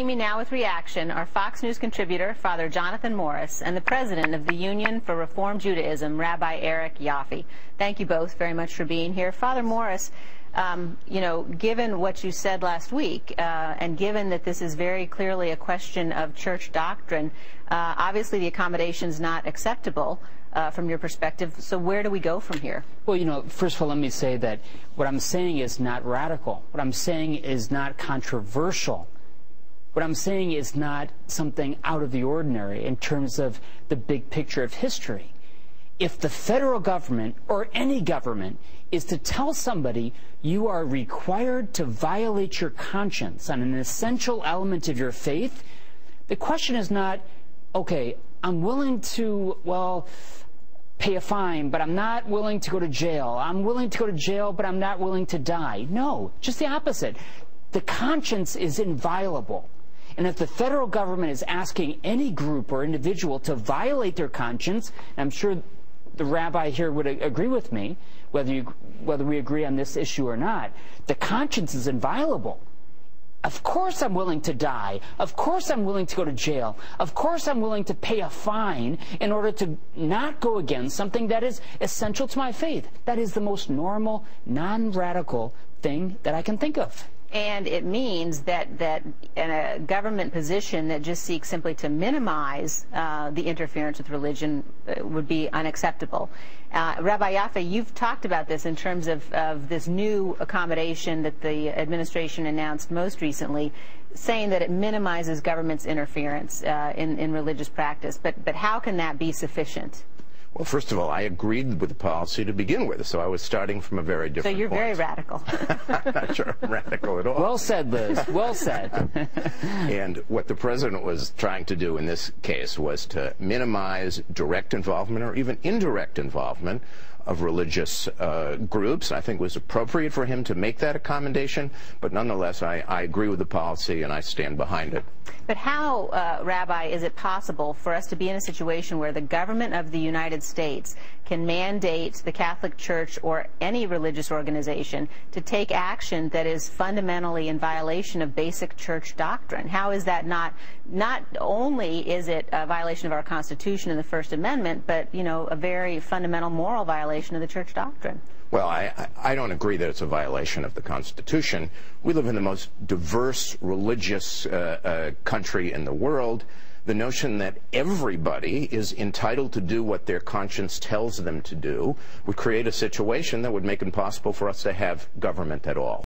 Joining me now with reaction are Fox News contributor Father Jonathan Morris and the president of the Union for Reform Judaism, Rabbi Eric Yoffie. Thank you both very much for being here. Father Morris, given what you said last week, and given that this is very clearly a question of church doctrine, obviously the accommodation is not acceptable from your perspective. So where do we go from here? Well, first of all, let me say that what I'm saying is not radical. What I'm saying is not controversial. What I'm saying is not something out of the ordinary in terms of the big picture of history. If the federal government or any government is to tell somebody you are required to violate your conscience on an essential element of your faith, the question is not, okay, I'm willing to, pay a fine, but I'm not willing to go to jail. I'm willing to go to jail, but I'm not willing to die. No, just the opposite. The conscience is inviolable. And if the federal government is asking any group or individual to violate their conscience, and I'm sure the rabbi here would agree with me, whether we agree on this issue or not, the conscience is inviolable. Of course I'm willing to die. Of course I'm willing to go to jail. Of course I'm willing to pay a fine in order to not go against something that is essential to my faith. That is the most normal, non-radical thing that I can think of. And it means that in a government position that just seeks simply to minimize the interference with religion would be unacceptable. Rabbi Yoffie, you've talked about this in terms of this new accommodation that the administration announced most recently, saying that it minimizes government's interference in religious practice. But how can that be sufficient? Well, first of all, I agreed with the policy to begin with, so I was starting from a very different point. So you're very radical. I'm not sure I'm radical at all. Well said, Liz. Well said. And what the president was trying to do in this case was to minimize direct involvement or even indirect involvement of religious groups. I think it was appropriate for him to make that accommodation, but nonetheless, I agree with the policy and I stand behind it. But how, Rabbi, is it possible for us to be in a situation where the government of the United States can mandate the Catholic Church or any religious organization to take action that is fundamentally in violation of basic church doctrine? How is that not only is it a violation of our Constitution and the First Amendment, but, a very fundamental moral violation of the church doctrine? Well, I don't agree that it's a violation of the Constitution. We live in the most diverse religious country in the world. The notion that everybody is entitled to do what their conscience tells them to do would create a situation that would make it impossible for us to have government at all.